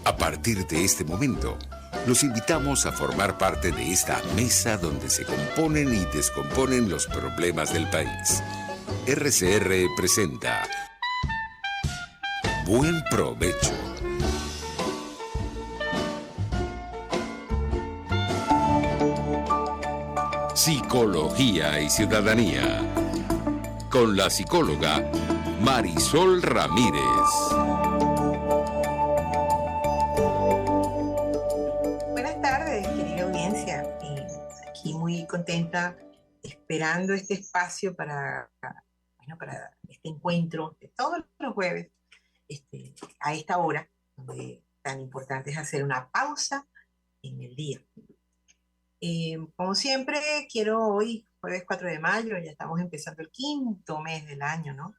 A partir de este momento, los invitamos a formar parte de esta mesa donde se componen y descomponen los problemas del país. RCR presenta Buen Provecho. Psicología y Ciudadanía. Con la psicóloga Marisol Ramírez. Buenas tardes, querida audiencia. Aquí muy contenta, esperando este espacio para este encuentro de todos los jueves, a esta hora, donde tan importante es hacer una pausa en el día. Como siempre, quiero hoy, jueves 4 de mayo, ya estamos empezando el quinto mes del año, ¿no?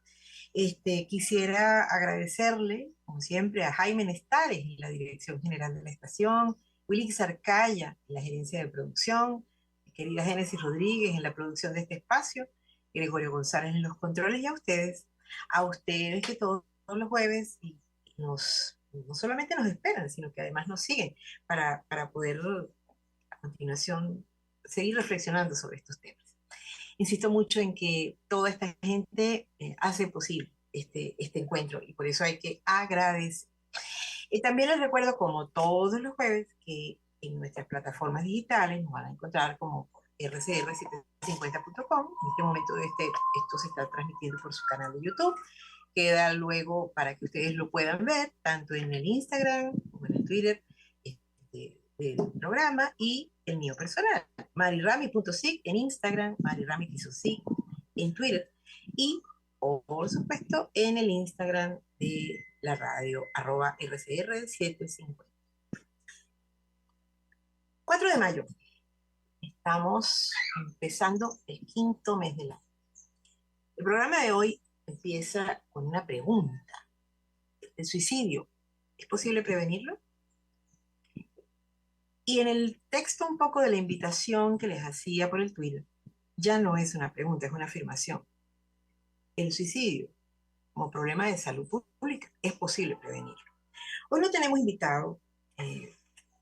Quisiera agradecerle, como siempre, a Jaime Nestares en la dirección general de la estación, Willy Zarcaya en la gerencia de producción, querida Génesis Rodríguez en la producción de este espacio, Gregorio González en los controles y a ustedes que todos los jueves no solamente nos esperan, sino que además nos siguen para poder a continuación seguir reflexionando sobre estos temas. Insisto mucho en que toda esta gente hace posible este encuentro y por eso hay que agradecer. Y también les recuerdo, como todos los jueves, que en nuestras plataformas digitales nos van a encontrar como rcr750.com. En este momento esto se está transmitiendo por su canal de YouTube. Queda luego para que ustedes lo puedan ver, tanto en el Instagram como en el Twitter del programa y el mío personal, marirami.sig en Instagram, marirami.sig en Twitter y, por supuesto, en el Instagram de la radio, @rcr750. 4 de mayo, estamos empezando el quinto mes del año. El programa de hoy empieza con una pregunta. ¿El suicidio es posible prevenirlo? Y en el texto un poco de la invitación que les hacía por el Twitter, ya no es una pregunta, es una afirmación. El suicidio como problema de salud pública es posible prevenirlo. Hoy no tenemos invitado,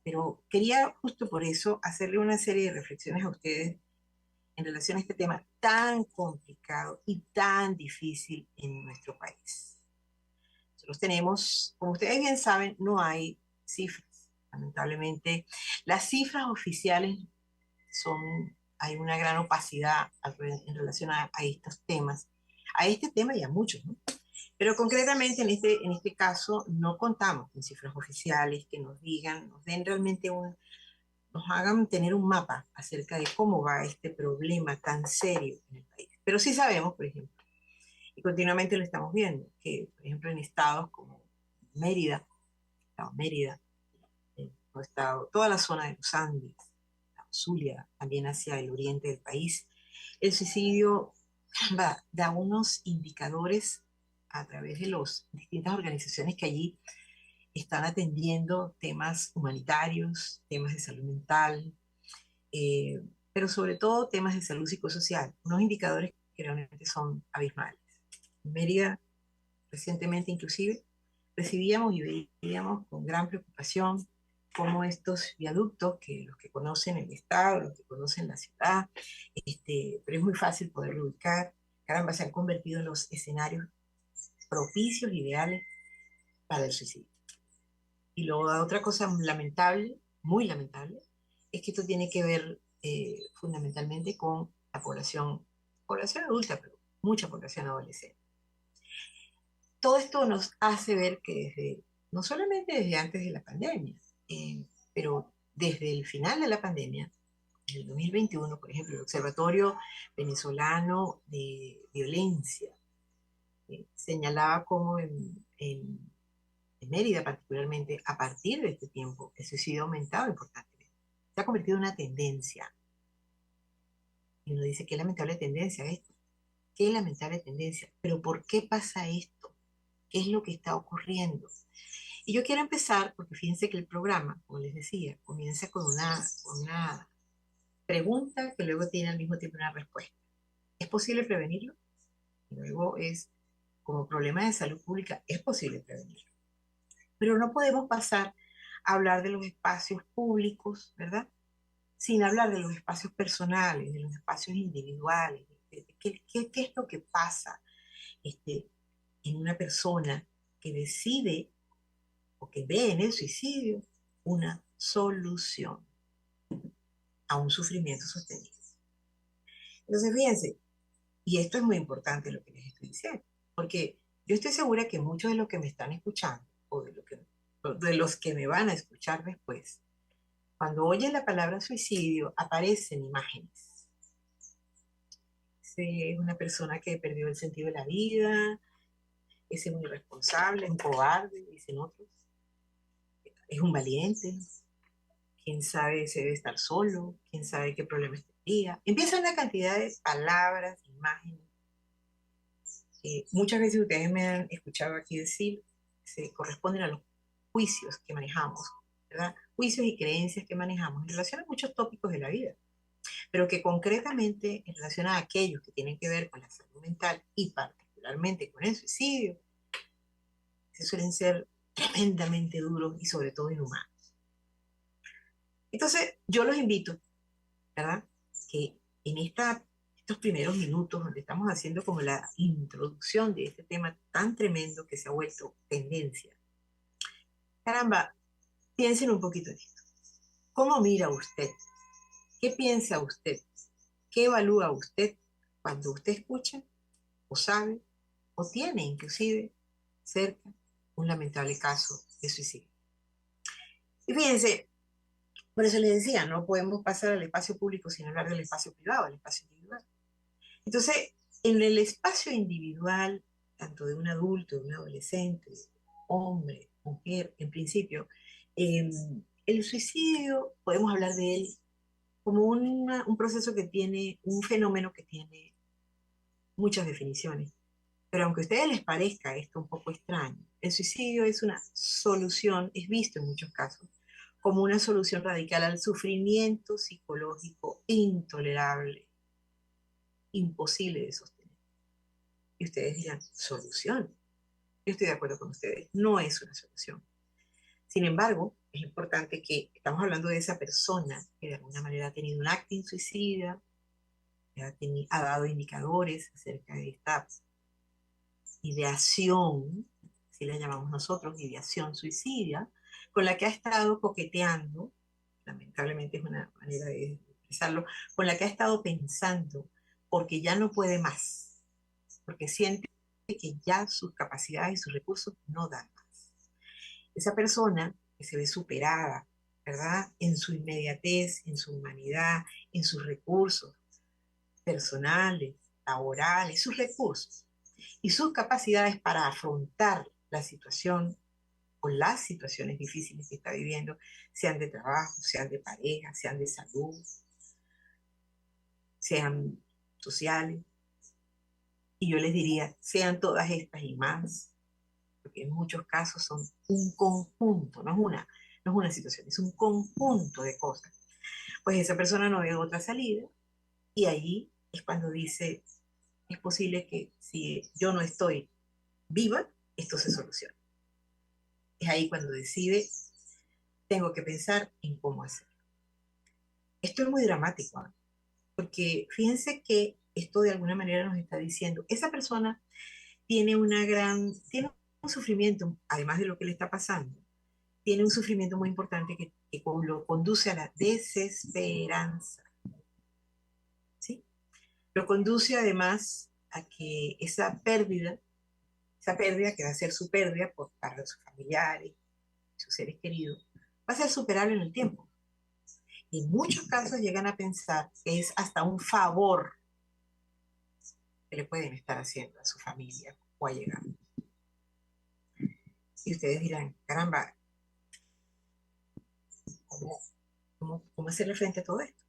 pero quería justo por eso hacerle una serie de reflexiones a ustedes en relación a este tema tan complicado y tan difícil en nuestro país. Nosotros tenemos, como ustedes bien saben, no hay cifras. Lamentablemente, las cifras oficiales hay una gran opacidad en relación a estos temas, a este tema y a muchos, ¿no? Pero concretamente en este caso no contamos con cifras oficiales que nos digan, nos den realmente nos hagan tener un mapa acerca de cómo va este problema tan serio en el país. Pero sí sabemos, por ejemplo, y continuamente lo estamos viendo, que por ejemplo en estados como Mérida, toda la zona de los Andes, Zulia, también hacia el oriente del país, el suicidio da unos indicadores a través de las distintas organizaciones que allí están atendiendo temas humanitarios, temas de salud mental, pero sobre todo temas de salud psicosocial, unos indicadores que realmente son abismales. En Mérida, recientemente inclusive, recibíamos y veíamos con gran preocupación cómo estos viaductos, que los que conocen el estado, los que conocen la ciudad, pero es muy fácil poderlo ubicar, caramba, se han convertido en los escenarios propicios, ideales para el suicidio. Y luego otra cosa lamentable, muy lamentable, es que esto tiene que ver fundamentalmente con la población adulta, pero mucha población adolescente. Todo esto nos hace ver que no solamente desde antes de la pandemia, pero desde el final de la pandemia, en el 2021, por ejemplo, el Observatorio Venezolano de Violencia señalaba cómo en Mérida particularmente, a partir de este tiempo, el suicidio ha aumentado importantemente. Se ha convertido en una tendencia. Y uno dice, qué lamentable tendencia esto, qué lamentable tendencia, pero ¿por qué pasa esto? ¿Qué es lo que está ocurriendo? Y yo quiero empezar, porque fíjense que el programa, como les decía, comienza con una pregunta que luego tiene al mismo tiempo una respuesta. ¿Es posible prevenirlo? Y luego como problema de salud pública, ¿es posible prevenirlo? Pero no podemos pasar hablar de los espacios públicos, ¿verdad? Sin hablar de los espacios personales, de los espacios individuales, de qué es lo que pasa este, en una persona que decide o que ve en el suicidio una solución a un sufrimiento sostenido. Entonces, fíjense, y esto es muy importante lo que les estoy diciendo, porque yo estoy segura que muchos de los que me están escuchando, o de los que me van a escuchar después, cuando oyen la palabra suicidio, aparecen imágenes. Es una persona que perdió el sentido de la vida, es un irresponsable, un cobarde, dicen otros, es un valiente, quién sabe si debe estar solo, quién sabe qué problemas tendría. Empieza una cantidad de palabras, imágenes. Muchas veces ustedes me han escuchado aquí decir, se corresponden a los juicios que manejamos, ¿verdad? Juicios y creencias que manejamos en relación a muchos tópicos de la vida, pero que concretamente en relación a aquellos que tienen que ver con la salud mental y particularmente con el suicidio, se suelen ser tremendamente duros y sobre todo inhumanos. Entonces, yo los invito, ¿verdad? Que en estos primeros minutos, donde estamos haciendo como la introducción de este tema tan tremendo que se ha vuelto tendencia, caramba, piensen un poquito en esto. ¿Cómo mira usted? ¿Qué piensa usted? ¿Qué evalúa usted cuando usted escucha o sabe o tiene inclusive cerca un lamentable caso de suicidio? Y fíjense, por eso les decía, no podemos pasar al espacio público sin hablar del espacio privado, el espacio individual. Entonces, en el espacio individual, tanto de un adulto, de un adolescente, hombre, mujer, en principio, eh, el suicidio, podemos hablar de él como un proceso que tiene, un fenómeno que tiene muchas definiciones. Pero aunque a ustedes les parezca esto un poco extraño, el suicidio es una solución, es visto en muchos casos, como una solución radical al sufrimiento psicológico intolerable, imposible de sostener. Y ustedes dirán, solución. Yo estoy de acuerdo con ustedes, no es una solución. Sin embargo, es importante que estamos hablando de esa persona que de alguna manera ha tenido un acto suicida, ha dado indicadores acerca de esta ideación, si la llamamos nosotros, ideación suicida, con la que ha estado coqueteando, lamentablemente es una manera de expresarlo, con la que ha estado pensando, porque ya no puede más, porque siente que ya sus capacidades y sus recursos no dan más. Esa persona que se ve superada, ¿verdad? En su inmediatez, en su humanidad, en sus recursos personales, laborales, sus recursos y sus capacidades para afrontar la situación o las situaciones difíciles que está viviendo, sean de trabajo, sean de pareja, sean de salud, sean sociales. Y yo les diría, sean todas estas y más, porque en muchos casos son un conjunto, no es una situación, es un conjunto de cosas. Pues esa persona no ve otra salida y ahí es cuando dice, es posible que si yo no estoy viva, esto se soluciona. Es ahí cuando decide, tengo que pensar en cómo hacerlo. Esto es muy dramático, ¿eh? Porque fíjense que esto de alguna manera nos está diciendo, esa persona tiene tiene un sufrimiento, además de lo que le está pasando, tiene un sufrimiento muy importante que lo conduce a la desesperanza, ¿sí? Lo conduce además a que esa pérdida que va a ser su pérdida por parte de sus familiares, sus seres queridos, va a ser superable en el tiempo. Y en muchos casos llegan a pensar que es hasta un favor que le pueden estar haciendo a su familia o a llegar. Y ustedes dirán, caramba, ¿cómo hacerle frente a todo esto?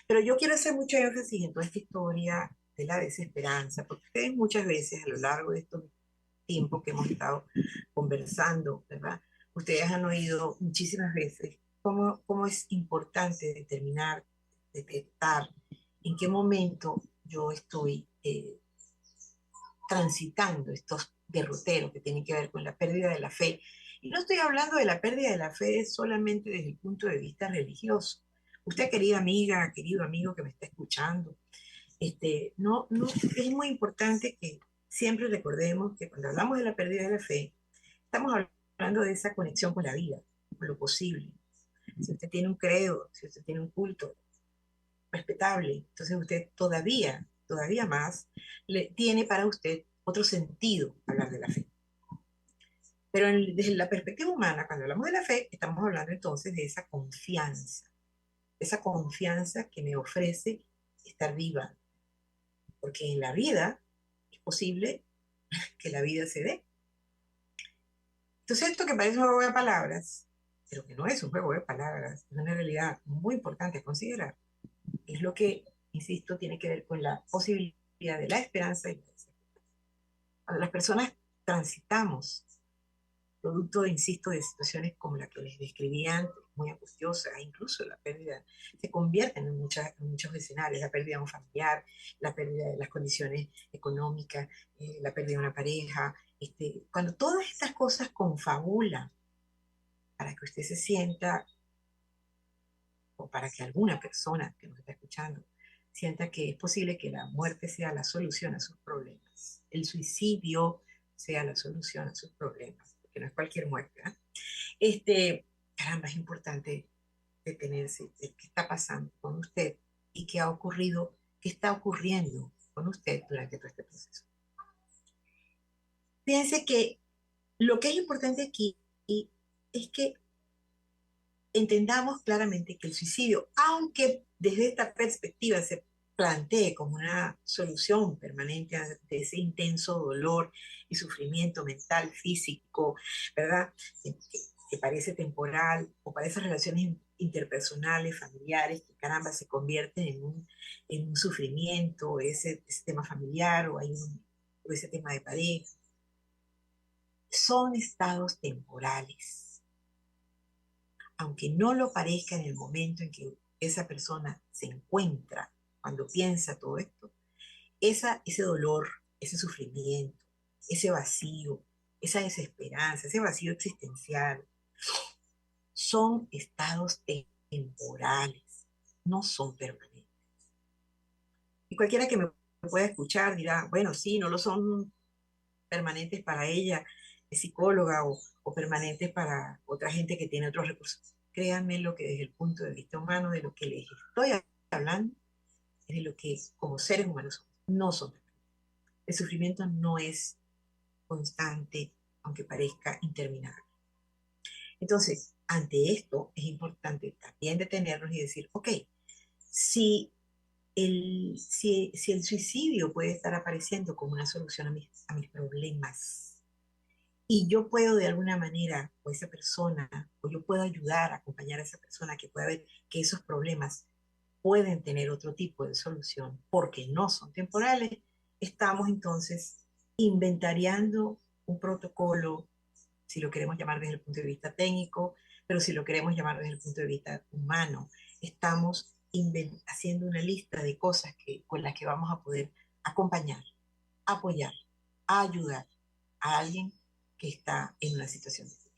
Pero yo quiero hacer mucho énfasis en toda esta historia de la desesperanza, porque ustedes muchas veces a lo largo de estos tiempos que hemos estado conversando, ¿verdad? Ustedes han oído muchísimas veces cómo es importante determinar, detectar en qué momento yo estoy transitando estos derroteros que tienen que ver con la pérdida de la fe Y no estoy hablando de la pérdida de la fe solamente desde el punto de vista religioso. Usted, querida amiga, querido amigo que me está escuchando, no, es muy importante que siempre recordemos que cuando hablamos de la pérdida de la fe, estamos hablando de esa conexión con la vida, con lo posible. Si usted tiene un credo, si usted tiene un culto respetable, entonces usted todavía más, tiene para usted otro sentido hablar de la fe. Pero desde la perspectiva humana, cuando hablamos de la fe, estamos hablando entonces de esa confianza que me ofrece estar viva, porque en la vida es posible que la vida se dé. Entonces esto que parece un juego de palabras, pero que no es un juego de palabras, es una realidad muy importante a considerar. Es lo que, insisto, tiene que ver con la posibilidad de la esperanza y la desesperanza. Cuando las personas transitamos producto, insisto, de situaciones como la que les describí antes, muy angustiosas, incluso la pérdida, se convierten en muchos escenarios, la pérdida de un familiar, la pérdida de las condiciones económicas, la pérdida de una pareja, cuando todas estas cosas confabulan para que usted se sienta, o para que alguna persona que nos está escuchando, sienta que es posible que la muerte sea la solución a sus problemas, el suicidio sea la solución a sus problemas, porque no es cualquier muerte, ¿eh? Caramba, es importante detenerse, de qué está pasando con usted y qué ha ocurrido, qué está ocurriendo con usted durante todo este proceso. Piense que lo que es importante aquí es que entendamos claramente que el suicidio, aunque desde esta perspectiva se plantee como una solución permanente de ese intenso dolor y sufrimiento mental, físico, ¿verdad? Que parece temporal, o para esas relaciones interpersonales, familiares, que caramba se convierten en un sufrimiento, ese tema familiar, o ese tema de pareja. Son estados temporales, aunque no lo parezca en el momento en que esa persona se encuentra, cuando piensa todo esto, ese dolor, ese sufrimiento, ese vacío, esa desesperanza, ese vacío existencial, son estados temporales, no son permanentes. Y cualquiera que me pueda escuchar dirá, bueno, sí, no lo son permanentes para ella, es psicóloga, o permanentes para otra gente que tiene otros recursos. Créanme lo que desde el punto de vista humano, de lo que les estoy hablando, es de lo que como seres humanos somos, no son permanentes. El sufrimiento no es constante, aunque parezca interminable. Entonces, ante esto es importante también detenernos y decir, ok, si si el suicidio puede estar apareciendo como una solución a mis problemas, y yo puedo de alguna manera, o esa persona, o yo puedo ayudar a acompañar a esa persona que pueda ver que esos problemas pueden tener otro tipo de solución porque no son temporales, estamos entonces inventariando un protocolo, si lo queremos llamar desde el punto de vista técnico, pero si lo queremos llamar desde el punto de vista humano, estamos haciendo una lista de cosas con las que vamos a poder acompañar, apoyar, ayudar a alguien que está en una situación difícil.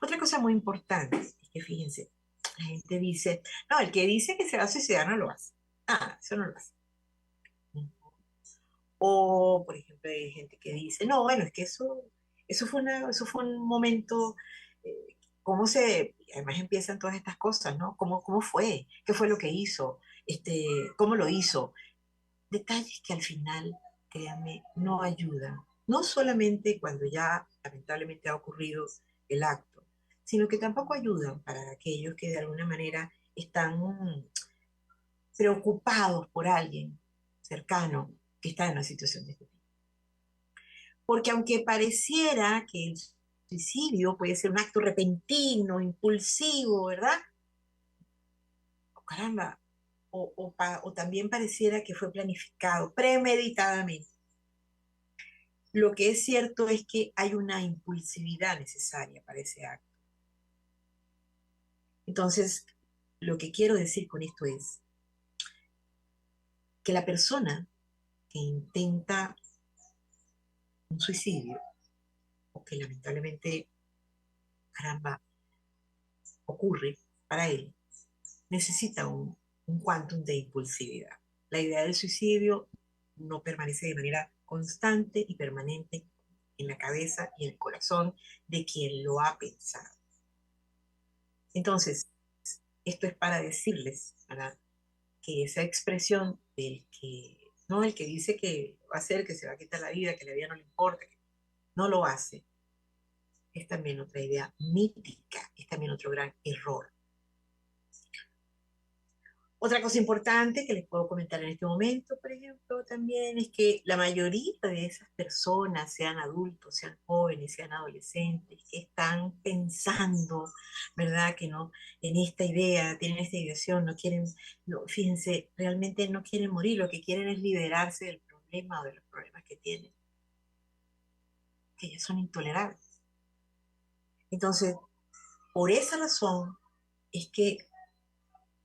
Otra cosa muy importante es que fíjense, la gente dice, no, el que dice que se va a suicidar no lo hace. Ah, eso no lo hace. O, por ejemplo, hay gente que dice, no, bueno, es que eso fue un momento, ¿cómo se, además empiezan todas estas cosas, ¿no? ¿Cómo fue? ¿Qué fue lo que hizo? ¿Cómo lo hizo? Detalles que al final, créanme, no ayudan. No solamente cuando ya lamentablemente ha ocurrido el acto, sino que tampoco ayudan para aquellos que de alguna manera están preocupados por alguien cercano que está en una situación de este tipo. Porque aunque pareciera que el suicidio puede ser un acto repentino, impulsivo, ¿verdad? Oh, caramba, o también pareciera que fue planificado, premeditadamente. Lo que es cierto es que hay una impulsividad necesaria para ese acto. Entonces, lo que quiero decir con esto es que la persona que intenta un suicidio, o que lamentablemente caramba, ocurre para él, necesita un quantum de impulsividad. La idea del suicidio no permanece de manera constante y permanente en la cabeza y en el corazón de quien lo ha pensado. Entonces, esto es para decirles, ¿verdad?, que esa expresión del que, no, el que dice que va a hacer, que se va a quitar la vida, que la vida no le importa, que no lo hace, es también otra idea mítica, es también otro gran error. Otra cosa importante que les puedo comentar en este momento, por ejemplo, también es que la mayoría de esas personas, sean adultos, sean jóvenes, sean adolescentes, que están pensando, ¿verdad?, que no, en esta idea, tienen esta ideación, no quieren, no, fíjense, realmente no quieren morir, lo que quieren es liberarse del problema o de los problemas que tienen, que ya son intolerables. Entonces, por esa razón es que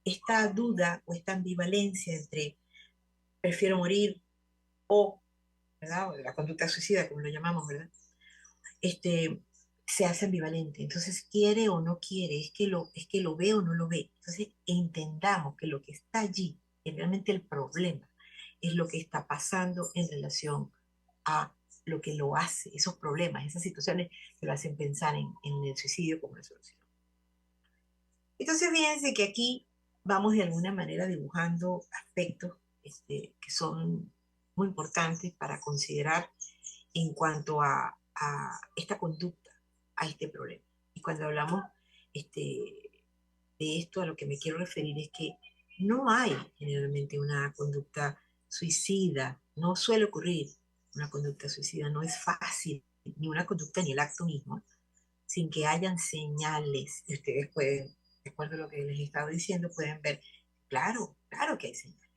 esta duda o esta ambivalencia entre prefiero morir o, ¿verdad?, o la conducta suicida, como lo llamamos, ¿verdad?, este, se hace ambivalente. Entonces, quiere o no quiere, es que lo ve o no lo ve. Entonces, entendamos que lo que está allí, que realmente el problema, es lo que está pasando en relación a lo que lo hace, esos problemas, esas situaciones que lo hacen pensar en el suicidio como una solución. Entonces, fíjense que aquí vamos de alguna manera dibujando aspectos que son muy importantes para considerar en cuanto a esta conducta, a este problema. Y cuando hablamos de esto, a lo que me quiero referir es que no hay generalmente una conducta suicida, no suele ocurrir una conducta suicida, no es fácil, ni una conducta ni el acto mismo, sin que hayan señales. Y ustedes pueden, de acuerdo a lo que les he estado diciendo, pueden ver, claro, claro que hay señales.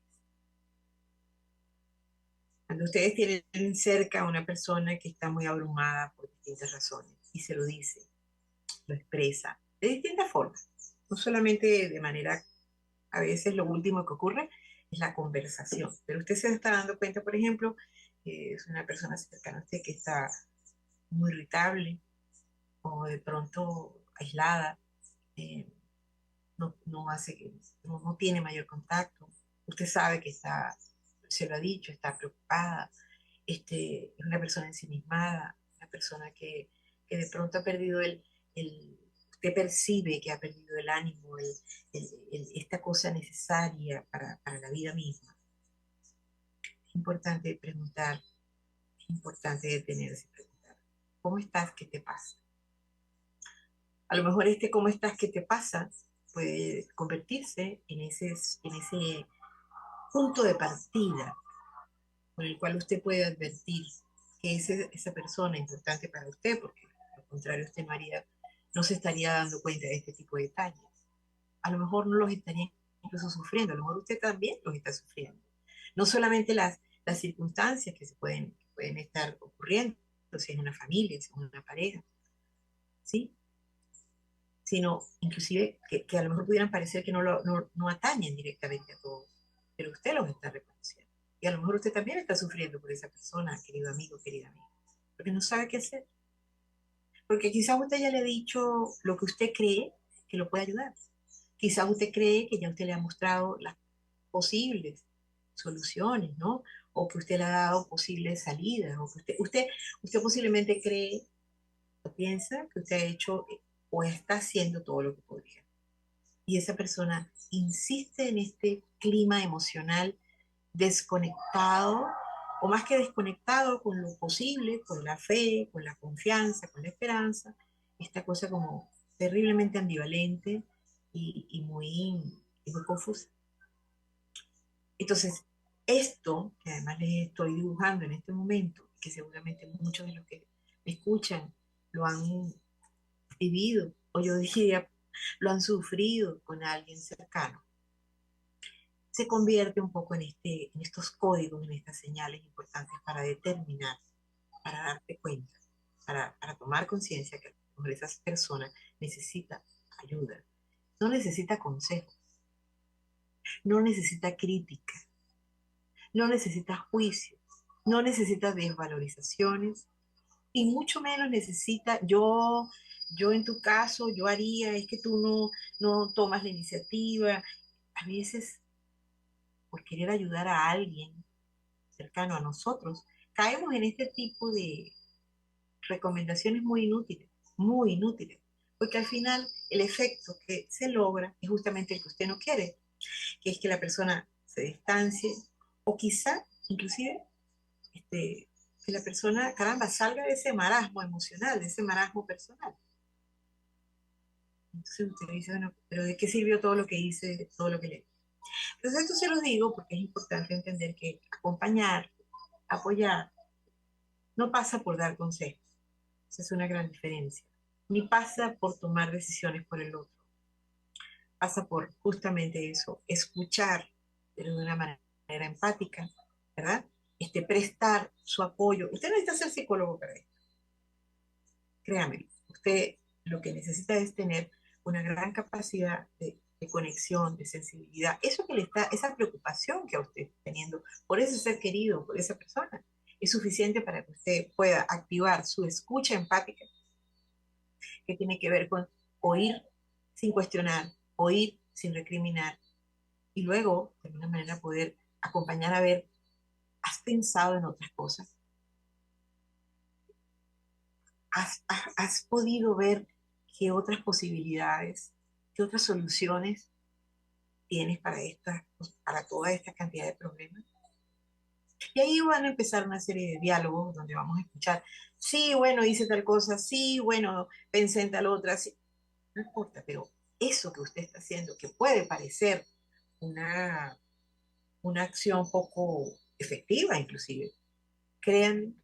Cuando ustedes tienen cerca a una persona que está muy abrumada por distintas razones y se lo dice, lo expresa de distintas formas, no solamente de manera, a veces lo último que ocurre es la conversación, pero usted se está dando cuenta, por ejemplo, que es una persona cercana a usted que está muy irritable o de pronto aislada, eh, no hace, no tiene mayor contacto, usted sabe que está, se lo ha dicho, está preocupada, es una persona ensimismada, una persona que de pronto ha perdido usted percibe que ha perdido el ánimo, esta cosa necesaria para la vida misma. Es importante preguntar, es importante detenerse y preguntar, ¿cómo estás? ¿Qué te pasa? A lo mejor ¿cómo estás? ¿Qué te pasa? Puede convertirse en ese punto de partida por el cual usted puede advertir que esa persona es importante para usted, porque al contrario usted no se estaría dando cuenta de este tipo de detalles. A lo mejor no los estaría incluso sufriendo, a lo mejor usted también los está sufriendo. No solamente las circunstancias que pueden estar ocurriendo, si es una familia, si es una pareja, ¿sí?, sino inclusive que a lo mejor pudieran parecer que no atañen directamente a todos, pero usted los está reconociendo. Y a lo mejor usted también está sufriendo por esa persona, querido amigo, querida amiga, porque no sabe qué hacer. Porque quizás usted ya le ha dicho lo que usted cree que lo puede ayudar. Quizás usted cree que ya usted le ha mostrado las posibles soluciones, ¿no? O que usted le ha dado posibles salidas, o que usted posiblemente cree o piensa que usted ha hecho o está haciendo todo lo que podría. Y esa persona insiste en este clima emocional desconectado, o más que desconectado con lo posible, con la fe, con la confianza, con la esperanza, esta cosa como terriblemente ambivalente y muy confusa. Entonces, esto, que además les estoy dibujando en este momento, que seguramente muchos de los que me escuchan lo han vivido, o yo diría, lo han sufrido con alguien cercano, se convierte un poco en estos códigos, en estas señales importantes para determinar, para darte cuenta, para tomar conciencia que a lo mejor esa persona necesita ayuda, no necesita consejo, no necesita crítica, no necesita juicio, no necesita desvalorizaciones y mucho menos necesita yo yo en tu caso, yo haría, es que tú no tomas la iniciativa. A veces, por querer ayudar a alguien cercano a nosotros, caemos en este tipo de recomendaciones muy inútiles, porque al final el efecto que se logra es justamente el que usted no quiere, que es que la persona se distancie o quizá inclusive que la persona, caramba, salga de ese marasmo emocional, de ese marasmo personal. Entonces usted dice, bueno, pero ¿de qué sirvió todo lo que hice, todo lo que leí? Entonces esto se lo digo porque es importante entender que acompañar, apoyar, no pasa por dar consejos. Esa es una gran diferencia. Ni pasa por tomar decisiones por el otro. Pasa por justamente eso, escuchar, pero de una manera empática, ¿verdad? Prestar su apoyo. Usted no necesita ser psicólogo para esto. Créame, usted lo que necesita es tener una gran capacidad de conexión, de sensibilidad. Eso que le está, esa preocupación que a usted está teniendo por ese ser querido, por esa persona, es suficiente para que usted pueda activar su escucha empática, que tiene que ver con oír sin cuestionar, oír sin recriminar, y luego, de alguna manera, poder acompañar a ver, ¿has pensado en otras cosas? ¿Has podido ver qué otras posibilidades, qué otras soluciones tienes para toda esta cantidad de problemas? Y ahí van a empezar una serie de diálogos donde vamos a escuchar, sí, bueno, hice tal cosa, sí, bueno, pensé en tal otra, sí. No importa, pero eso que usted está haciendo, que puede parecer una, una acción poco efectiva inclusive, crean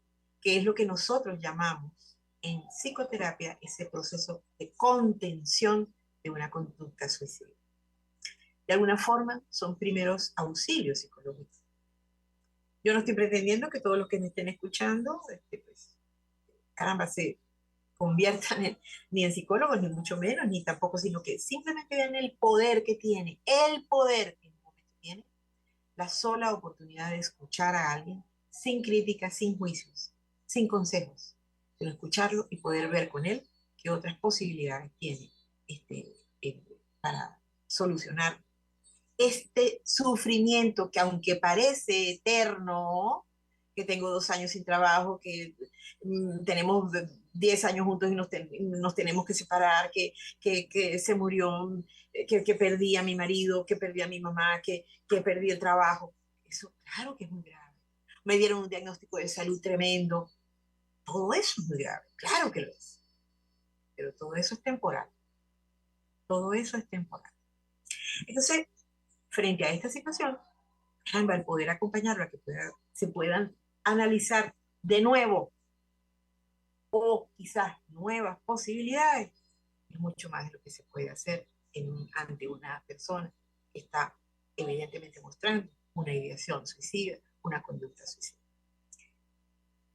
que es lo que nosotros llamamos en psicoterapia ese proceso de contención de una conducta suicida. De alguna forma son primeros auxilios psicológicos. Yo no estoy pretendiendo que todos los que me estén escuchando, pues, caramba, se conviertan ni en psicólogos, ni mucho menos, ni tampoco, sino que simplemente vean el poder que tiene, el poder que en un momento tiene, la sola oportunidad de escuchar a alguien sin críticas, sin juicios, sin consejos, sino escucharlo y poder ver con él qué otras posibilidades tiene para solucionar este sufrimiento que aunque parece eterno, que tengo 2 años sin trabajo, que tenemos 10 años juntos y nos tenemos que separar, que se murió, que perdí a mi marido, que perdí a mi mamá, que perdí el trabajo. Eso claro que es muy grave. Me dieron un diagnóstico de salud tremendo. Todo eso es muy grave, claro que lo es. Pero todo eso es temporal. Todo eso es temporal. Entonces, frente a esta situación, el poder acompañarlo a que se puedan analizar de nuevo o quizás nuevas posibilidades, es mucho más de lo que se puede hacer ante una persona que está evidentemente mostrando una ideación suicida, una conducta suicida.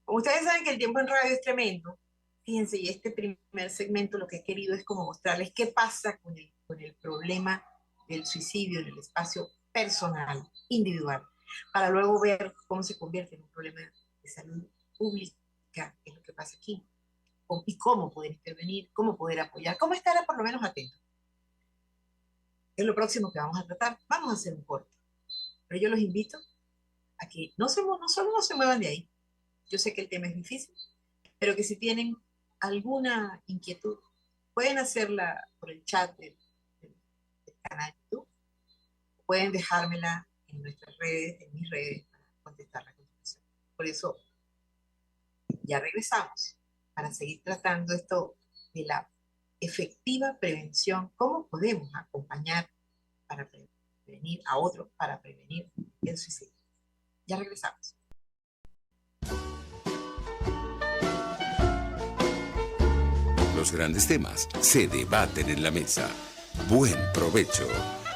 Como ustedes saben que el tiempo en radio es tremendo, fíjense, y este primer segmento lo que he querido es como mostrarles qué pasa con el problema del suicidio en el espacio personal, individual, para luego ver cómo se convierte en un problema de salud pública, que es lo que pasa aquí, y cómo poder intervenir, cómo poder apoyar, cómo estar por lo menos atento. Es lo próximo que vamos a tratar. Vamos a hacer un corte, pero yo los invito a que no solo no se muevan de ahí. Yo sé que el tema es difícil, pero que si tienen alguna inquietud, pueden hacerla por el chat del canal de YouTube, pueden dejármela en nuestras redes, en mis redes, para contestar la continuación. Por eso, ya regresamos para seguir tratando esto de la efectiva prevención, cómo podemos acompañar para prevenir a otros, para prevenir el suicidio. Ya regresamos. Los grandes temas se debaten en la mesa. Buen provecho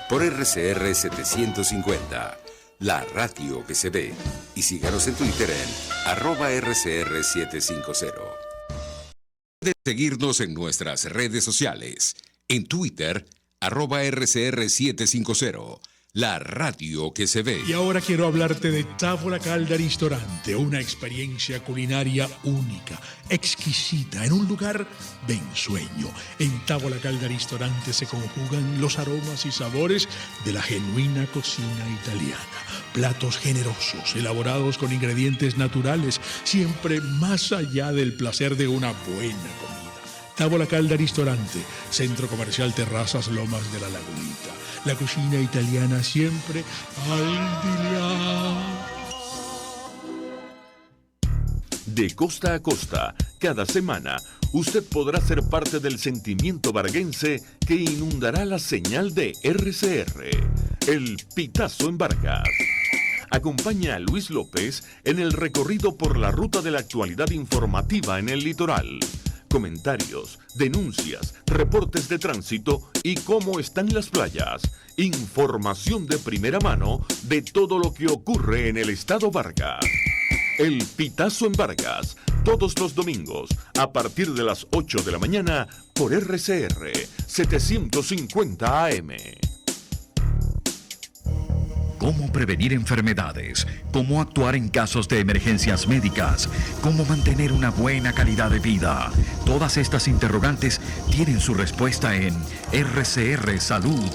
por RCR 750, la radio que se ve. Y síganos en Twitter en @RCR750. Pueden seguirnos en nuestras redes sociales. En Twitter, @RCR750. la radio que se ve. Y ahora quiero hablarte de Tavola Calda Ristorante, una experiencia culinaria única, exquisita, en un lugar de ensueño. En Tavola Calda Ristorante se conjugan los aromas y sabores de la genuina cocina italiana. Platos generosos, elaborados con ingredientes naturales, siempre más allá del placer de una buena comida. Tavola Calda Ristorante, Centro Comercial Terrazas Lomas de la Lagunita. La cocina italiana siempre al día. De costa a costa, cada semana, usted podrá ser parte del sentimiento varguense que inundará la señal de RCR, el Pitazo en Vargas. Acompaña a Luis López en el recorrido por la ruta de la actualidad informativa en el litoral. Comentarios, denuncias, reportes de tránsito y cómo están las playas. Información de primera mano de todo lo que ocurre en el estado Vargas. El Pitazo en Vargas, todos los domingos, a partir de las 8 de la mañana, por RCR 750 AM. Cómo prevenir enfermedades, cómo actuar en casos de emergencias médicas, cómo mantener una buena calidad de vida. Todas estas interrogantes tienen su respuesta en RCR Salud.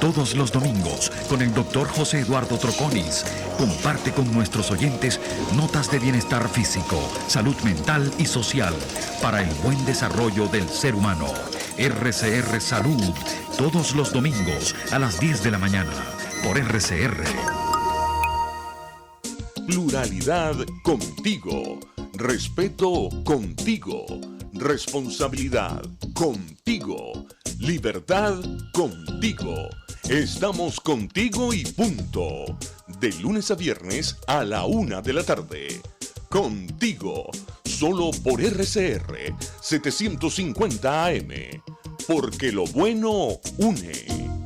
Todos los domingos, con el doctor José Eduardo Troconis, comparte con nuestros oyentes notas de bienestar físico, salud mental y social para el buen desarrollo del ser humano. RCR Salud, todos los domingos a las 10 de la mañana. Por RCR. Pluralidad contigo. Respeto contigo. Responsabilidad contigo. Libertad contigo. Estamos contigo y punto. De lunes a viernes a la 1 de la tarde. Contigo. Solo por RCR 750 AM. Porque lo bueno une.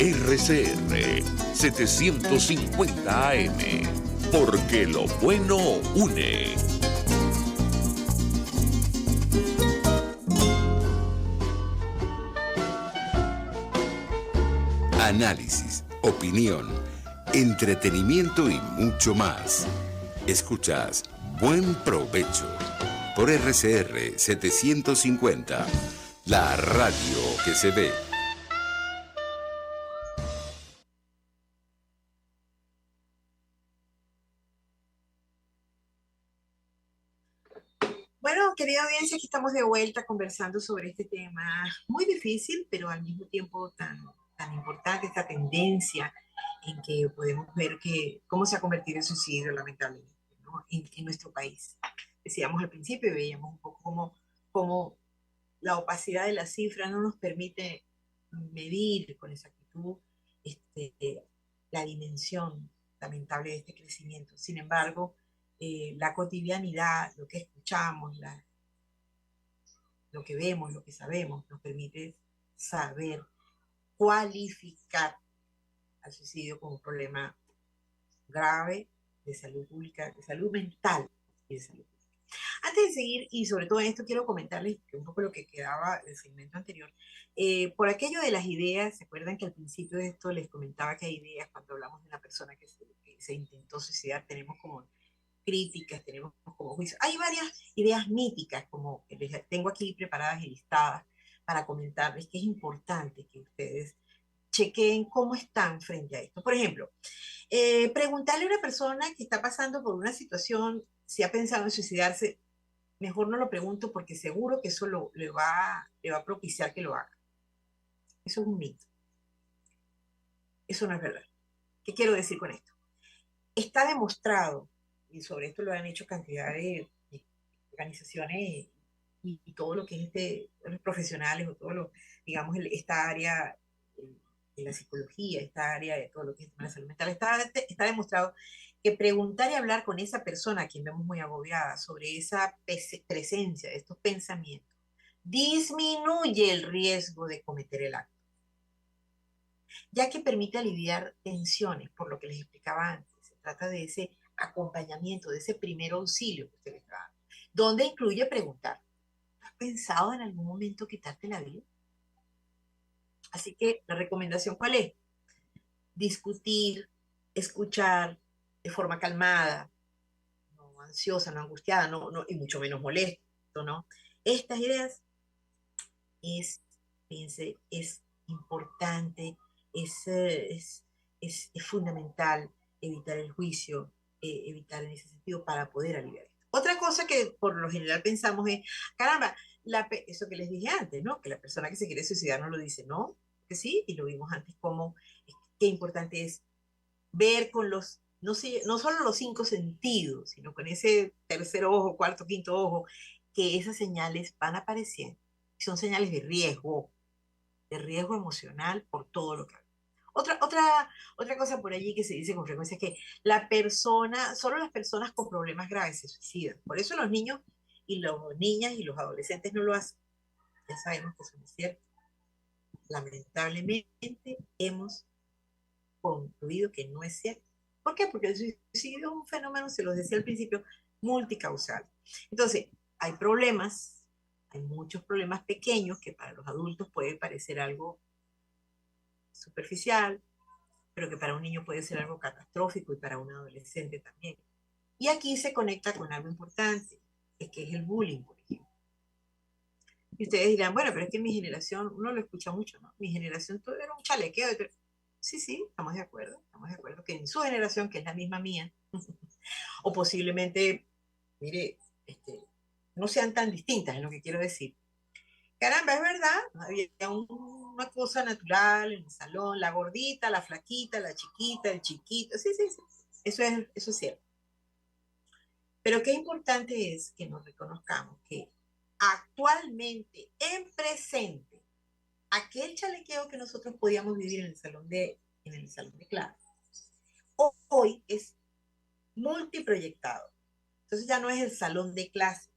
RCR 750 AM, porque lo bueno une. Análisis, opinión, entretenimiento y mucho más. Escuchas Buen Provecho por RCR 750, la radio que se ve. Bueno, querida audiencia, aquí estamos de vuelta conversando sobre este tema muy difícil, pero al mismo tiempo tan importante, esta tendencia en que podemos ver que cómo se ha convertido el suicidio, lamentablemente, ¿no? En nuestro país. Decíamos al principio y veíamos un poco cómo la opacidad de las cifras no nos permite medir con exactitud la dimensión lamentable de este crecimiento. Sin embargo, la cotidianidad, lo que escuchamos, lo que vemos, lo que sabemos, nos permite saber cualificar al suicidio como un problema grave de salud pública, de salud mental y de salud pública. Antes de seguir, y sobre todo en esto quiero comentarles un poco lo que quedaba del segmento anterior, por aquello de las ideas. ¿Se acuerdan que al principio de esto les comentaba que hay ideas cuando hablamos de una persona que se intentó suicidar? Tenemos como críticas, tenemos como juicios. Hay varias ideas míticas, como que les tengo aquí preparadas y listadas para comentarles, que es importante que ustedes chequeen cómo están frente a esto. Por ejemplo, preguntarle a una persona que está pasando por una situación si ha pensado en suicidarse, mejor no lo pregunto porque seguro que eso le va a propiciar que lo haga. Eso es un mito. Eso no es verdad. ¿Qué quiero decir con esto? Está demostrado, y sobre esto lo han hecho cantidad de organizaciones y todo lo que es los profesionales o todo lo, digamos, esta área de la psicología, esta área de todo lo que es la salud mental, está demostrado que preguntar y hablar con esa persona a quien vemos muy agobiada sobre esa presencia de estos pensamientos disminuye el riesgo de cometer el acto, ya que permite aliviar tensiones, por lo que les explicaba antes. Se trata de ese acompañamiento, de ese primer auxilio que usted le está dando, donde incluye preguntar: ¿has pensado en algún momento quitarte la vida? Así que la recomendación, ¿cuál es? discutir, escuchar de forma calmada, no ansiosa, no angustiada, y mucho menos molesto, ¿no? Estas ideas fíjense, es importante, es, eh, es, es fundamental evitar el juicio, evitar en ese sentido para poder aliviar esto. Otra cosa que por lo general pensamos es, caramba, eso que les dije antes, ¿no? Que la persona que se quiere suicidar no lo dice, ¿no? Que sí, y lo vimos antes como qué importante es ver con los, no, sé, no solo los 5 sentidos, sino con ese tercer ojo, cuarto, quinto ojo, que esas señales van apareciendo. Son señales de riesgo emocional por todo lo que hay. Otra cosa por allí que se dice con frecuencia es que solo las personas con problemas graves se suicidan. Por eso los niños y las niñas y los adolescentes no lo hacen. Ya sabemos que eso no es cierto. Lamentablemente hemos concluido que no es cierto. ¿Por qué? Porque el suicidio es un fenómeno, se los decía al principio, multicausal. Entonces, hay muchos problemas pequeños que para los adultos puede parecer algo superficial, pero que para un niño puede ser algo catastrófico y para un adolescente también. Y aquí se conecta con algo importante, que es el bullying, por ejemplo. Y ustedes dirán, bueno, pero es que en mi generación, uno lo escucha mucho, ¿no? Mi generación todo era un chalequeo. Sí, estamos de acuerdo que en su generación, que es la misma mía, o posiblemente, mire, no sean tan distintas, es lo que quiero decir. Caramba, es verdad, había una cosa natural en el salón, la gordita, la flaquita, la chiquita, el chiquito, sí, eso es cierto. Pero qué importante es que nos reconozcamos que actualmente, en presente, aquel chalequeo que nosotros podíamos vivir en el salón de clase, hoy es multiproyectado. Entonces ya no es el salón de clase,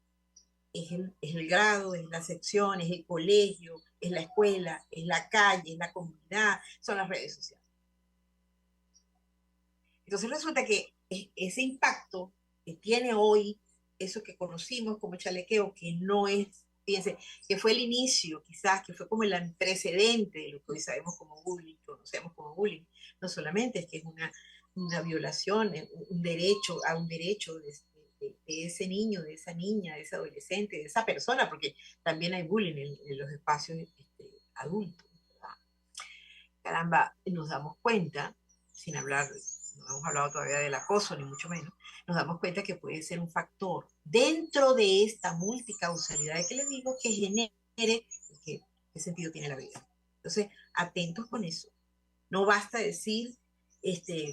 es el grado, es la sección, es el colegio, es la escuela, es la calle, es la comunidad, son las redes sociales. Entonces resulta que ese impacto que tiene hoy, eso que conocimos como chalequeo, que no es, fíjense, que fue el inicio, quizás, que fue como el antecedente de lo que hoy sabemos como bullying, conocemos como bullying, no solamente es que es una violación, un derecho de ese niño, de esa niña, de ese adolescente, de esa persona, porque también hay bullying en los espacios adultos, ¿verdad? Caramba, nos damos cuenta, sin hablar, no hemos hablado todavía del acoso, ni mucho menos, nos damos cuenta que puede ser un factor dentro de esta multicausalidad que les digo que genere qué sentido tiene la vida. Entonces, atentos con eso. No basta decir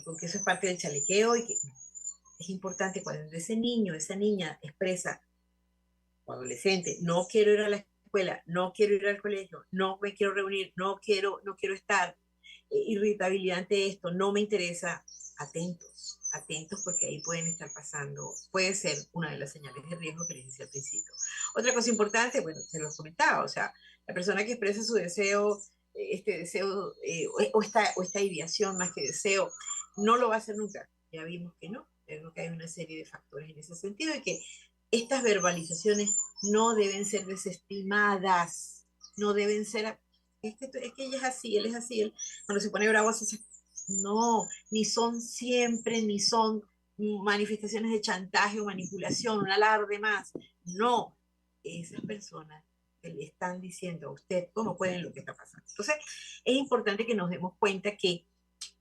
porque eso es parte del chalequeo y que es importante cuando ese niño, esa niña expresa, o adolescente, no quiero ir a la escuela, no quiero ir al colegio, no me quiero reunir, no quiero estar, irritabilidad ante esto, no me interesa, atentos porque ahí pueden estar pasando, puede ser una de las señales de riesgo que les decía al principio. Otra cosa importante, bueno, se los comentaba, o sea, la persona que expresa su deseo, o esta ideación más que deseo, no lo va a hacer nunca. Ya vimos que no, creo que hay una serie de factores en ese sentido y que estas verbalizaciones no deben ser desestimadas, no deben ser, es que ella es así, él es así, cuando se pone bravo, no, ni son siempre, ni son manifestaciones de chantaje o manipulación, un alarde más, no, esas personas que le están diciendo a usted cómo pueden lo que está pasando. Entonces, es importante que nos demos cuenta que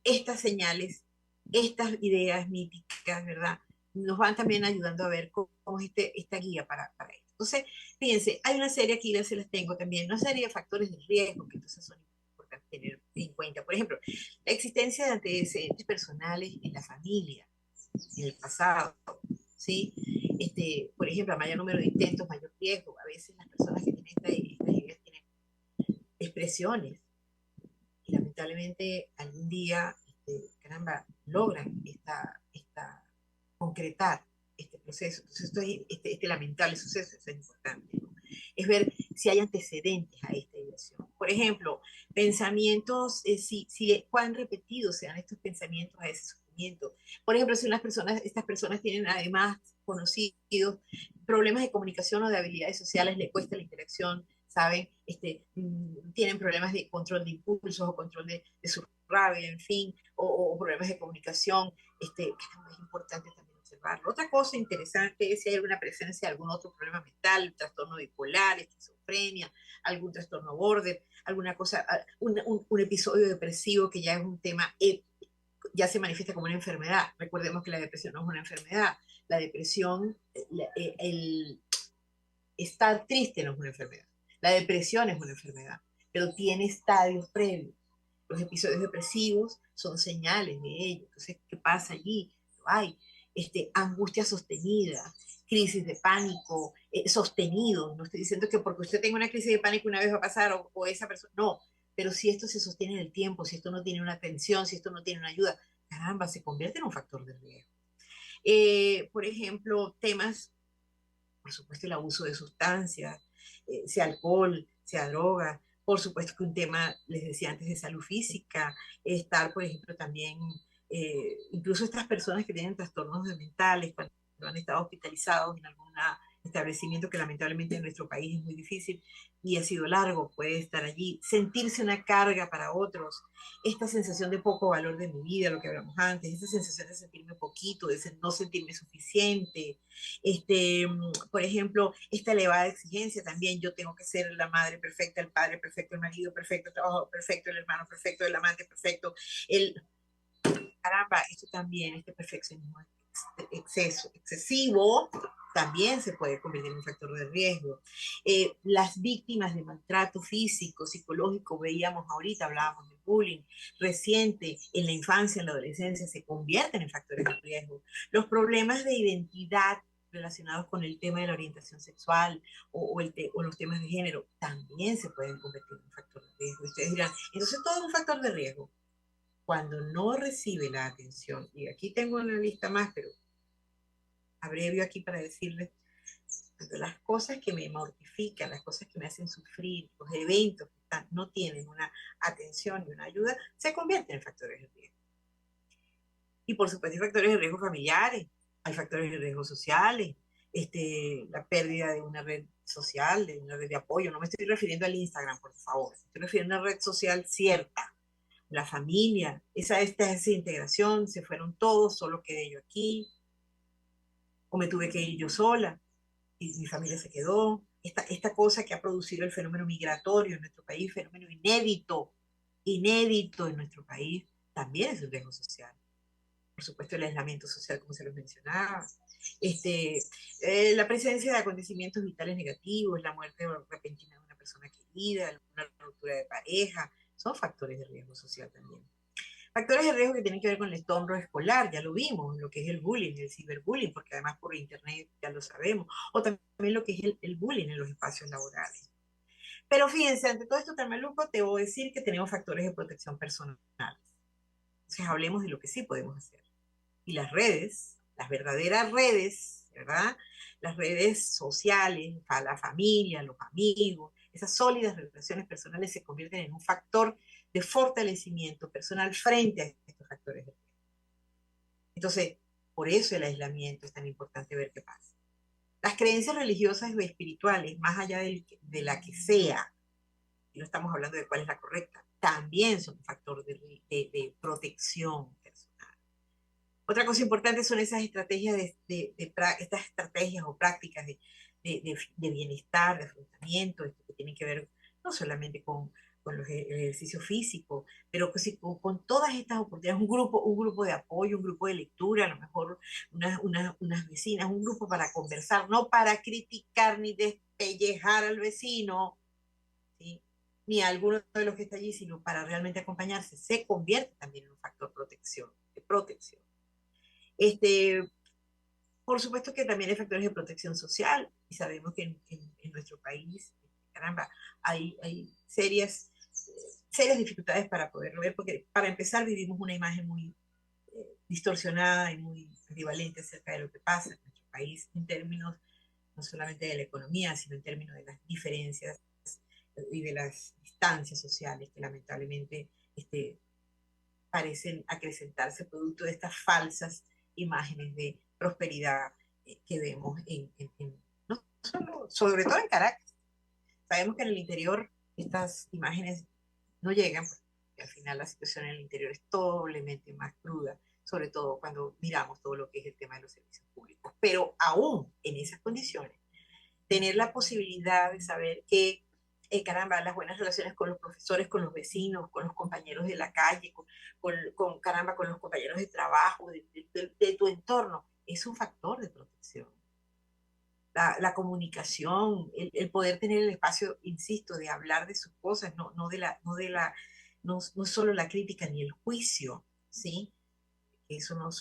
estas señales, estas ideas míticas, ¿verdad? Nos van también ayudando a ver cómo es esta guía para esto. Entonces, fíjense, hay una serie aquí, se las tengo también, una serie de factores de riesgo que entonces son importantes tener en cuenta. Por ejemplo, la existencia de antecedentes personales en la familia, en el pasado, ¿sí? Por ejemplo, a mayor número de intentos, mayor riesgo. A veces las personas que tienen estas ideas tienen expresiones y lamentablemente algún día, caramba, logran concretar este proceso. Entonces, este lamentable suceso es importante, ¿no? Es ver si hay antecedentes a esta ideación. Por ejemplo, pensamientos, cuán repetidos sean estos pensamientos a ese sufrimiento. Por ejemplo, si estas personas tienen además conocidos problemas de comunicación o de habilidades sociales, le cuesta la interacción, ¿saben? Tienen problemas de control de impulsos o control de sus rabia, en fin, o problemas de comunicación, caramba, es importante también observarlo. Otra cosa interesante es si hay alguna presencia de algún otro problema mental, trastorno bipolar, esquizofrenia, algún trastorno border, alguna cosa, un episodio depresivo que ya es un tema, ya se manifiesta como una enfermedad. Recordemos que la depresión no es una enfermedad. La depresión, el estar triste no es una enfermedad. La depresión es una enfermedad, pero tiene estadios previos. Los episodios depresivos son señales de ello. Entonces, ¿qué pasa allí? Hay angustia sostenida, crisis de pánico sostenido. No estoy diciendo que porque usted tenga una crisis de pánico una vez va a pasar o esa persona, no, pero si esto se sostiene en el tiempo, si esto no tiene una atención, si esto no tiene una ayuda, caramba, se convierte en un factor de riesgo. Por ejemplo, temas, por supuesto, el abuso de sustancias, sea alcohol, sea droga, por supuesto que un tema, les decía antes, de salud física, estar, por ejemplo, también, incluso estas personas que tienen trastornos mentales, cuando han estado hospitalizados en algún establecimiento que lamentablemente en nuestro país es muy difícil y ha sido largo, puede estar allí, sentirse una carga para otros, esta sensación de poco valor de mi vida, lo que hablamos antes, esta sensación de sentirme poquito, de no sentirme suficiente, por ejemplo, esta elevada exigencia también, yo tengo que ser la madre perfecta, el padre perfecto, el marido perfecto, el trabajo perfecto, el hermano perfecto, el amante perfecto, caramba, esto también, este perfeccionismo excesivo, también se puede convertir en un factor de riesgo. Las víctimas de maltrato físico, psicológico, veíamos ahorita, hablábamos del bullying reciente, en la infancia, en la adolescencia, se convierten en factores de riesgo. Los problemas de identidad relacionados con el tema de la orientación sexual o los temas de género también se pueden convertir en un factor de riesgo. Ustedes dirán, entonces todo es un factor de riesgo. Cuando no recibe la atención, y aquí tengo una lista más, pero abrevio aquí para decirles, las cosas que me mortifican, las cosas que me hacen sufrir, los eventos que no tienen una atención y una ayuda, se convierten en factores de riesgo. Y por supuesto hay factores de riesgo familiares, hay factores de riesgo sociales, la pérdida de una red social, de una red de apoyo. No me estoy refiriendo al Instagram, por favor, me estoy refiriendo a una red social cierta. La familia, esa desintegración, se fueron todos, solo quedé yo aquí, o me tuve que ir yo sola, y mi familia se quedó. Esta cosa que ha producido el fenómeno migratorio en nuestro país, fenómeno inédito en nuestro país, también es un riesgo social. Por supuesto, el aislamiento social, como se los mencionaba. La presencia de acontecimientos vitales negativos, la muerte repentina de una persona querida, una ruptura de pareja, son factores de riesgo social también. Factores de riesgo que tienen que ver con el entorno escolar, ya lo vimos, lo que es el bullying, el ciberbullying, porque además por internet ya lo sabemos, o también lo que es el bullying en los espacios laborales. Pero fíjense, ante todo esto tan maluco, te voy a decir que tenemos factores de protección personal. Entonces hablemos de lo que sí podemos hacer. Y las redes, las verdaderas redes, ¿verdad? Las redes sociales, la familia, los amigos, esas sólidas relaciones personales se convierten en un factor de fortalecimiento personal frente a estos factores de riesgo. Entonces, por eso el aislamiento es tan importante ver qué pasa. Las creencias religiosas o espirituales, más allá de la que sea, y no estamos hablando de cuál es la correcta, también son un factor de protección personal. Otra cosa importante son esas estrategias estas estrategias o prácticas de bienestar, de afrontamiento, que tienen que ver no solamente con el ejercicio físico, pero con todas estas oportunidades, un grupo de apoyo, un grupo de lectura, a lo mejor unas vecinas, un grupo para conversar, no para criticar ni despellejar al vecino, ¿sí? Ni a alguno de los que está allí, sino para realmente acompañarse, se convierte también en un factor de protección. Por supuesto que también hay factores de protección social, y sabemos que en nuestro país, caramba, hay serias dificultades para poderlo ver, porque para empezar vivimos una imagen muy distorsionada y muy ambivalente acerca de lo que pasa en nuestro país, en términos no solamente de la economía, sino en términos de las diferencias y de las distancias sociales que lamentablemente parecen acrecentarse producto de estas falsas imágenes de prosperidad que vemos no solo, sobre todo en Caracas. Sabemos que en el interior estas imágenes no llegan, porque al final la situación en el interior es doblemente más cruda, sobre todo cuando miramos todo lo que es el tema de los servicios públicos. Pero aún en esas condiciones, tener la posibilidad de saber que, caramba, las buenas relaciones con los profesores, con los vecinos, con los compañeros de la calle, caramba, con los compañeros de trabajo, de tu entorno, es un factor de protección. La comunicación, el poder tener el espacio, insisto, de hablar de sus cosas, no solo la crítica ni el juicio, ¿sí? Eso no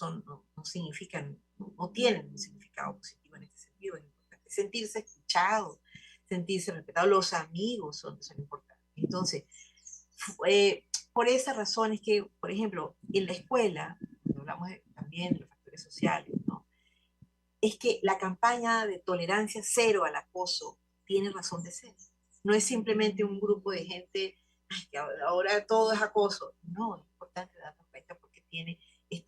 significan, no tienen un significado positivo en este sentido. Es importante sentirse escuchado, sentirse respetado. Los amigos son importantes. Entonces, por esa razón es que, por ejemplo, en la escuela, cuando hablamos también de los factores sociales, ¿no? Es que la campaña de tolerancia cero al acoso tiene razón de ser. No es simplemente un grupo de gente, ay, que ahora todo es acoso. No, es importante darnos cuenta porque tiene el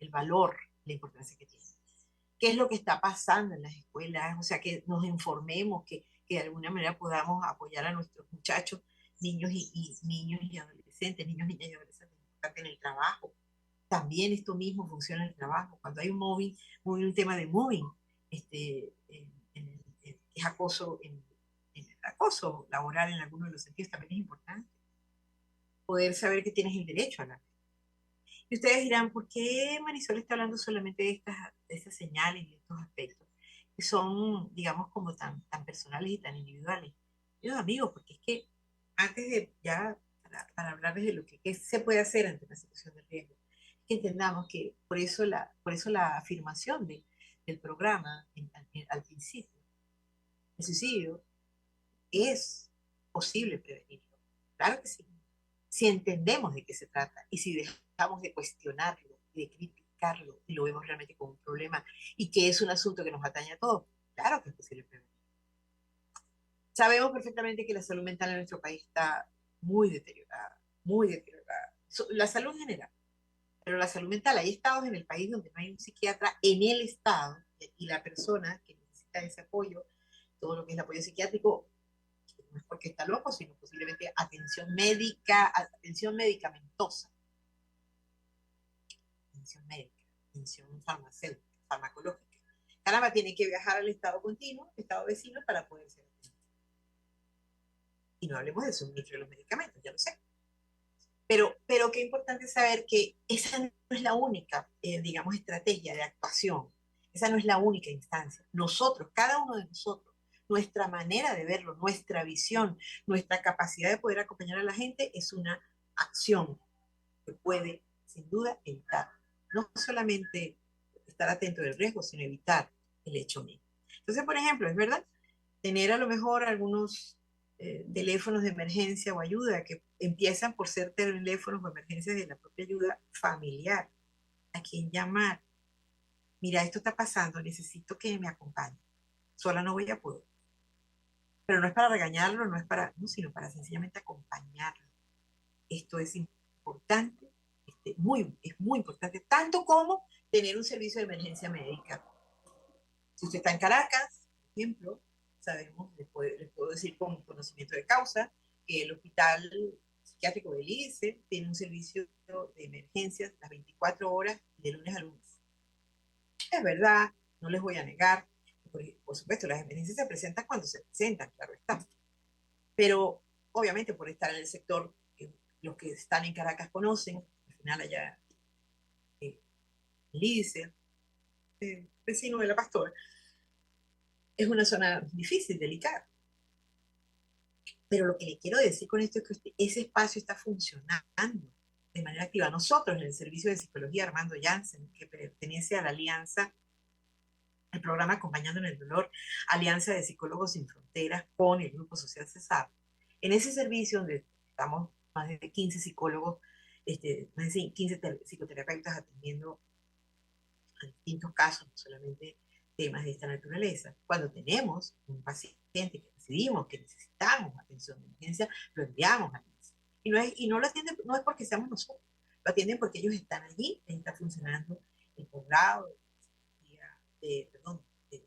valor, la importancia que tiene. ¿Qué es lo que está pasando en las escuelas? O sea, que nos informemos, que de alguna manera podamos apoyar a nuestros muchachos, niños y adolescentes, niñas y adolescentes en el trabajo. También esto mismo funciona en el trabajo. Cuando hay un tema de mobbing, es acoso, el acoso laboral en algunos de los sentidos también es importante. Poder saber que tienes el derecho a hablar. Y ustedes dirán, ¿por qué Marisol está hablando solamente de estas señales y de estos aspectos? Que son, digamos, como tan personales y tan individuales. Yo amigos, porque es que antes de ya, para hablarles de lo que se puede hacer ante una situación de riesgo, que entendamos que por eso la afirmación del programa al principio, el suicidio es posible prevenirlo. Claro que sí. Si entendemos de qué se trata y si dejamos de cuestionarlo, de criticarlo y lo vemos realmente como un problema y que es un asunto que nos atañe a todos, claro que es posible prevenirlo. Sabemos perfectamente que la salud mental en nuestro país está muy deteriorada, muy deteriorada. La salud en general, pero la salud mental, hay estados en el país donde no hay un psiquiatra en el estado y la persona que necesita ese apoyo, todo lo que es el apoyo psiquiátrico, no es porque está loco, sino posiblemente atención médica, atención medicamentosa, atención farmacéutica, farmacológica. Caramba, tiene que viajar al estado continuo, estado vecino, para poder ser atendido. Y no hablemos del suministro de los medicamentos, ya lo sé. Pero qué importante saber que esa no es la única, digamos, estrategia de actuación. Esa no es la única instancia. Nosotros, cada uno de nosotros, nuestra manera de verlo, nuestra visión, nuestra capacidad de poder acompañar a la gente es una acción que puede, sin duda, evitar. No solamente estar atento del riesgo, sino evitar el hecho mismo. Entonces, por ejemplo, es verdad, tener a lo mejor algunos teléfonos de emergencia o ayuda que empiezan por ser teléfonos o emergencias de la propia ayuda familiar. ¿A quién llamar? Mira, esto está pasando, necesito que me acompañe. Sola no voy a poder. Pero no es para regañarlo, no, sino para sencillamente acompañarlo. Esto es importante, es muy importante, tanto como tener un servicio de emergencia médica. Si usted está en Caracas, por ejemplo, sabemos, les puedo decir con conocimiento de causa, que el Hospital Psiquiátrico del ICE tiene un servicio de emergencias las 24 horas de lunes a lunes. Es verdad, no les voy a negar, por supuesto, las emergencias se presentan cuando se presentan, claro está. Pero obviamente por estar en el sector que los que están en Caracas conocen, al final allá el ICE, vecino de La Pastora, es una zona difícil, delicada. Pero lo que le quiero decir con esto es que ese espacio está funcionando de manera activa. Nosotros en el Servicio de Psicología Armando Janssen, que pertenece a la alianza, el programa Acompañando en el Dolor, Alianza de Psicólogos Sin Fronteras con el Grupo Social Cesar, en ese servicio donde estamos más de 15 psicólogos, más de 15 psicoterapeutas atendiendo a distintos casos, no solamente temas de esta naturaleza. Cuando tenemos un paciente que decidimos que necesitamos atención de emergencia, lo enviamos a INSS. Y no lo atienden, no es porque seamos nosotros, lo atienden porque ellos están allí, está funcionando el posgrado de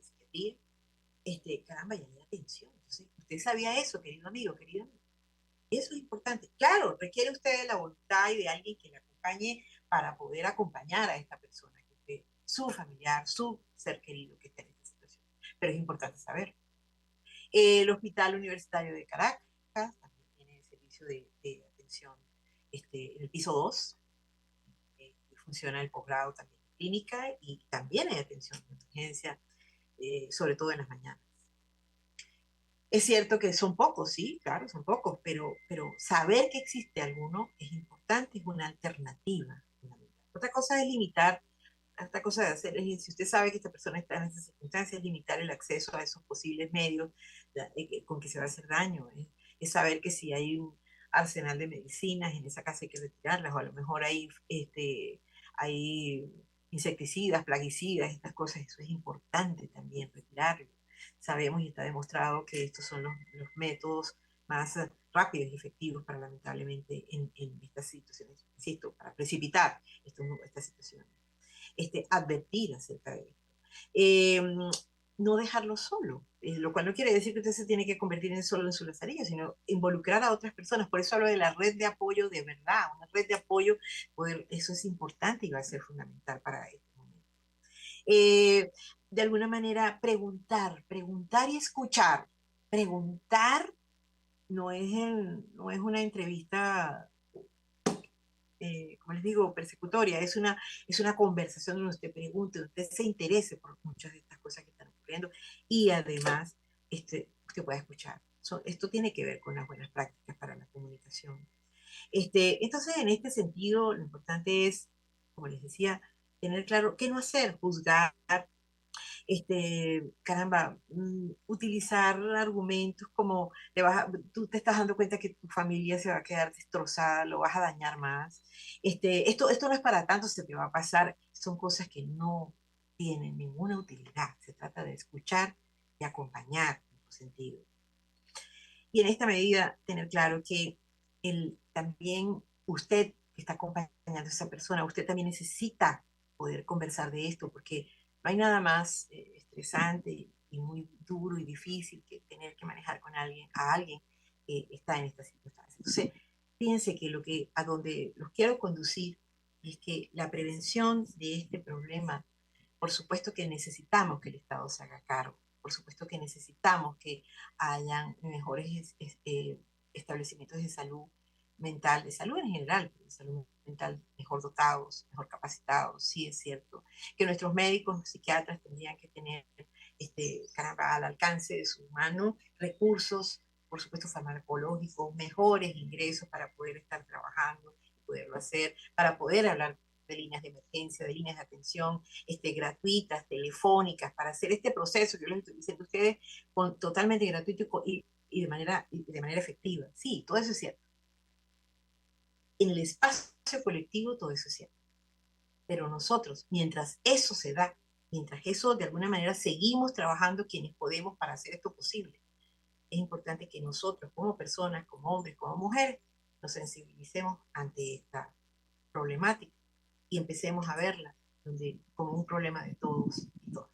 psiquiatría. Caramba, ya hay atención. Entonces, usted sabía eso, querido amigo, querida amiga. Eso es importante. Claro, requiere usted de la voluntad y de alguien que le acompañe para poder acompañar a esta persona, que esté, su familiar, su ser querido que esté en esta situación. Pero es importante saber. El Hospital Universitario de Caracas también tiene servicio de atención en el piso 2. Funciona el posgrado también en clínica y también hay atención de urgencia, sobre todo en las mañanas. Es cierto que son pocos, sí, claro, son pocos, pero saber que existe alguno es importante, es una alternativa fundamental. Otra cosa es limitar, otra cosa de hacer es, si usted sabe que esta persona está en esas circunstancias, limitar el acceso a esos posibles medios con que se va a hacer daño. Es saber que si hay un arsenal de medicinas en esa casa hay que retirarlas, o a lo mejor hay insecticidas, plaguicidas, estas cosas, eso es importante también retirarlo. Sabemos y está demostrado que estos son los métodos más rápidos y efectivos para, lamentablemente, en estas situaciones, insisto, para precipitar estas situaciones. Advertir acerca de esto. No dejarlo solo, lo cual no quiere decir que usted se tiene que convertir en solo en su lazarillo, sino involucrar a otras personas. Por eso hablo de la red de apoyo de verdad, una red de apoyo, eso es importante y va a ser fundamental para este momento. De alguna manera, preguntar y escuchar. Preguntar no es una entrevista, como les digo, persecutoria, es una conversación donde usted pregunte, donde usted se interese por muchas de estas cosas que están ocurriendo y además usted pueda escuchar. Esto tiene que ver con las buenas prácticas para la comunicación. Entonces, en este sentido, lo importante es, como les decía, tener claro qué no hacer, juzgar, caramba, utilizar argumentos como tú te estás dando cuenta que tu familia se va a quedar destrozada, lo vas a dañar más. Esto no es para tanto, se te va a pasar. Son cosas que no tienen ninguna utilidad. Se trata de escuchar y acompañar en tu sentido. Y en esta medida, tener claro que también usted que está acompañando a esa persona, usted también necesita poder conversar de esto, porque no hay nada más estresante y muy duro y difícil que tener que manejar a alguien que está en estas circunstancias. Entonces, fíjense que a donde los quiero conducir es que la prevención de este problema, por supuesto que necesitamos que el Estado se haga cargo, por supuesto que necesitamos que hayan mejores establecimientos de salud mental, de salud en general, de salud mental mejor dotados, mejor capacitados, sí es cierto, que nuestros médicos, psiquiatras tendrían que tener al alcance de su mano recursos, por supuesto farmacológicos, mejores ingresos para poder estar trabajando y poderlo hacer, para poder hablar de líneas de emergencia, de líneas de atención gratuitas, telefónicas, para hacer este proceso que yo les estoy diciendo a ustedes totalmente gratuito y de manera efectiva. Sí, todo eso es cierto. En el espacio colectivo todo eso es cierto. Pero nosotros, mientras eso se da, mientras eso de alguna manera seguimos trabajando quienes podemos para hacer esto posible, es importante que nosotros como personas, como hombres, como mujeres, nos sensibilicemos ante esta problemática y empecemos a verla como un problema de todos y todas.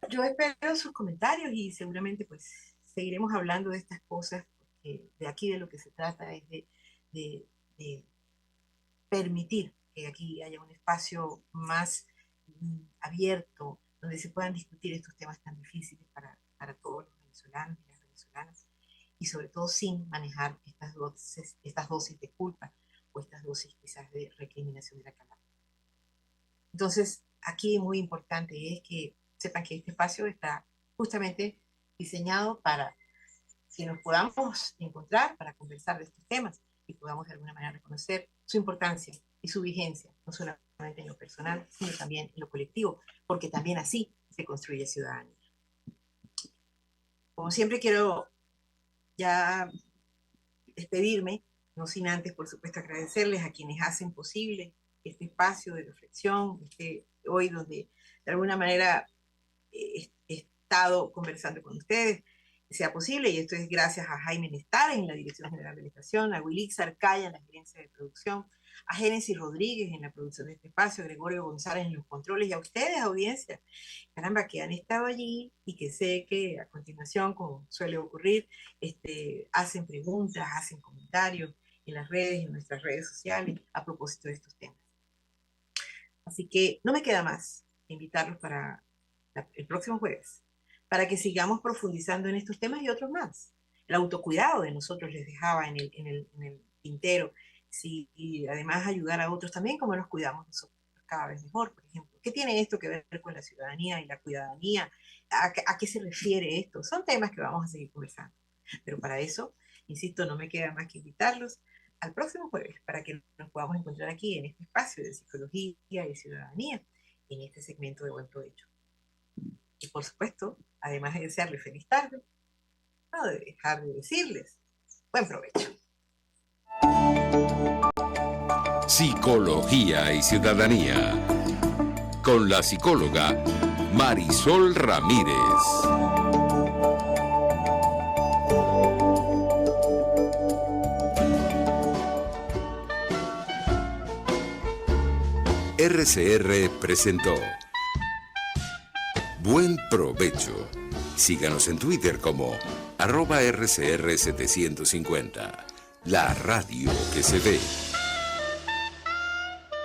Yo espero sus comentarios y seguramente pues seguiremos hablando de estas cosas, porque de aquí de lo que se trata es de permitir que aquí haya un espacio más abierto, donde se puedan discutir estos temas tan difíciles para todos los venezolanos y las venezolanas, y sobre todo sin manejar estas dosis de culpa o estas dosis quizás de recriminación de la calma. Entonces, aquí muy importante es que sepan que este espacio está justamente diseñado para que nos podamos encontrar para conversar de estos temas y podamos de alguna manera reconocer su importancia y su vigencia, no solamente en lo personal, sino también en lo colectivo, porque también así se construye ciudadanía. Como siempre quiero ya despedirme, no sin antes, por supuesto, agradecerles a quienes hacen posible este espacio de reflexión, hoy donde de alguna manera he estado conversando con ustedes, sea posible, y esto es gracias a Jaime Nestar en la Dirección General de la Estación, a Wilix Arcaya en la Gerencia de Producción, a Génesis Rodríguez en la producción de este espacio, a Gregorio González en los controles y a ustedes, audiencia, caramba, que han estado allí y que sé que a continuación, como suele ocurrir, hacen preguntas, hacen comentarios en las redes, en nuestras redes sociales, a propósito de estos temas. Así que no me queda más que invitarlos para el próximo jueves, para que sigamos profundizando en estos temas y otros más. El autocuidado de nosotros les dejaba en el tintero, sí, y además ayudar a otros también, como nos cuidamos nosotros cada vez mejor, por ejemplo. ¿Qué tiene esto que ver con la ciudadanía y la cuidadanía? ¿A qué se refiere esto? Son temas que vamos a seguir conversando. Pero para eso, insisto, no me queda más que invitarlos al próximo jueves para que nos podamos encontrar aquí en este espacio de psicología y ciudadanía, en este segmento de Buen Provecho. Y por supuesto, además de desearles feliz tarde, no de dejar de decirles buen provecho. Psicología y ciudadanía. Con la psicóloga Marisol Ramírez. RCR presentó Buen Provecho. Síganos en Twitter como @RCR750. La radio que se ve.